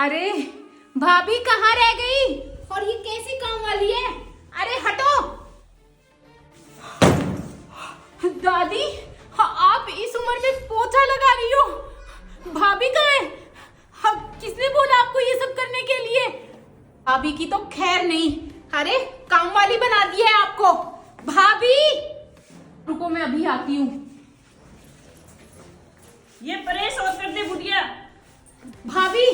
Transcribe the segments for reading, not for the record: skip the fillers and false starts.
अरे भाभी कहाँ रह गई? और ये कैसी काम वाली है? अरे हटो। दादी आप इस उम्र में पोछा लगा रही हो? भाभी कहाँ है? किसने बोला आपको ये सब करने के लिए? भाभी की तो खैर नहीं। अरे काम वाली बना दी है आपको। भाभी रुको, मैं अभी आती हूँ। ये प्रेस और कर दे बुढ़िया। भाभी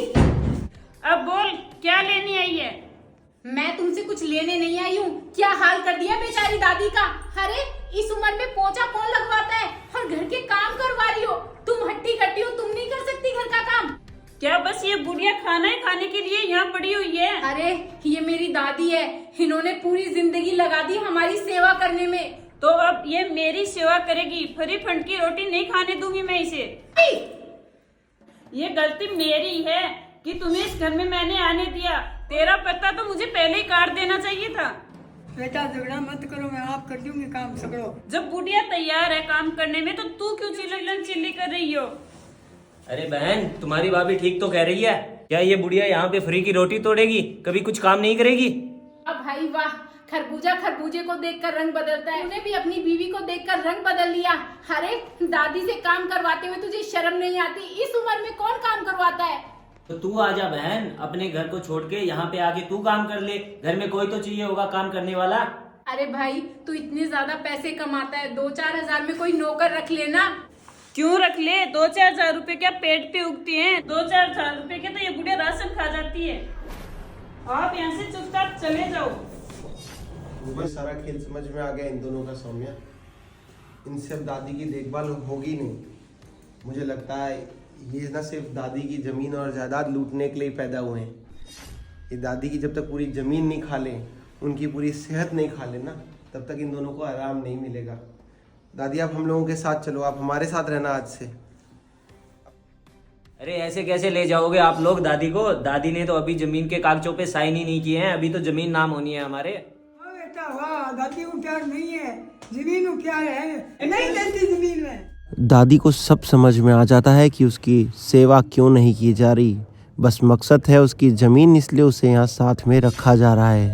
अब बोल, क्या लेनी आई है? मैं तुमसे कुछ लेने नहीं आई हूँ। क्या हाल कर दिया बेचारी दादी का। अरे इस उम्र में पोछा कौन लगवाता है? और घर के काम करवा रही हो तुम। हट्टी कट्टी हो, तुम नहीं कर सकती घर का काम? क्या बस ये बुढ़िया खाना ही खाने के लिए यहाँ पड़ी हुई है? अरे ये मेरी दादी है, इन्होंने पूरी जिंदगी लगा दी हमारी सेवा करने में। तो अब ये मेरी सेवा करेगी? फ्री फंड की रोटी नहीं खाने दूंगी मैं इसे। ये गलती मेरी है कि तुम्हें इस घर में मैंने आने दिया। तेरा पता तो मुझे पहले ही काट देना चाहिए था। बेटा झगड़ा मत करो, मैं आप कर दूंगी काम सगड़ो। जब बुढ़िया तैयार है काम करने में तो तू क्यों चिल्ली कर रही हो? अरे बहन, तुम्हारी भाभी ठीक तो कह रही है। क्या ये बुढ़िया यहाँ पे फ्री की रोटी तोड़ेगी, कभी कुछ काम नहीं करेगी? अब भाई वाह, खरबूजा खरबूजे को देखकर रंग बदलता है। तूने भी अपनी बीवी को देखकर रंग बदल लिया। अरे दादी से काम करवाते हुए तुझे शर्म नहीं आती? इस उम्र में कौन काम करवाता है? तो तू आजा बहन, अपने घर को छोड़ के यहाँ पे आके तू काम कर ले। घर में कोई तो चाहिए होगा काम करने वाला। अरे भाई तू इतने ज्यादा पैसे कमाता है, 2-4 हजार में कोई नौकर रख लेना। क्यों रख ले? 2-4 हजार रुपए क्या पेट पे उगती हैं? 2-4 हजार रुपए के तो ये बुढ़िया राशन खा जाती है। आप यहाँ से चुपचाप चले जाओ। मुझे सारा खेल समझ में आ गया इन दोनों का सौम्या। इनसे अब दादी की देखभाल होगी नहीं। मुझे लगता है ये ना सिर्फ दादी की जमीन और जायदाद लूटने के लिए पैदा हुए हैं। ये दादी की जब तक पूरी जमीन नहीं खा लें, उनकी पूरी सेहत नहीं खा लें ना, तब तक इन दोनों को आराम नहीं मिलेगा। दादी आप हम लोगों के साथ चलो, आप हमारे साथ रहना आज से। अरे ऐसे कैसे ले जाओगे आप लोग दादी को? दादी ने तो अभी जमीन के कागजों पे साइन ही नहीं किए हैं। अभी तो जमीन नाम होनी है हमारे। हाँ बेटा वाह, दादी को प्यार नहीं है, जमीन को प्यार है। नहीं देती जमीन में। दादी को सब समझ में आ जाता है कि उसकी सेवा क्यों नहीं की जा रही। बस मकसद है उसकी जमीन, इसलिए उसे यहाँ साथ में रखा जा रहा है।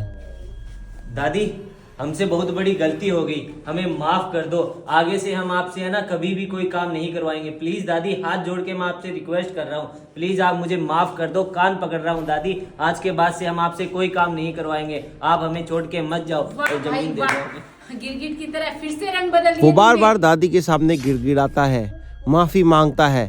दादी हमसे बहुत बड़ी गलती हो गई, हमें माफ कर दो। आगे से हम आपसे है ना कभी भी कोई काम नहीं करवाएंगे। प्लीज दादी, हाथ जोड़ के मैं आपसे रिक्वेस्ट कर रहा हूँ, प्लीज आप मुझे माफ कर दो। कान पकड़ रहा हूँ दादी, आज के बाद से हम आपसे कोई काम नहीं करवाएंगे। आप हमें छोड़ के मत जाओ और जमीन दे दो। गिरगिट की तरह फिर से रंग बदल वो बार बार दादी के सामने गिड़गिड़ाता है, माफी मांगता है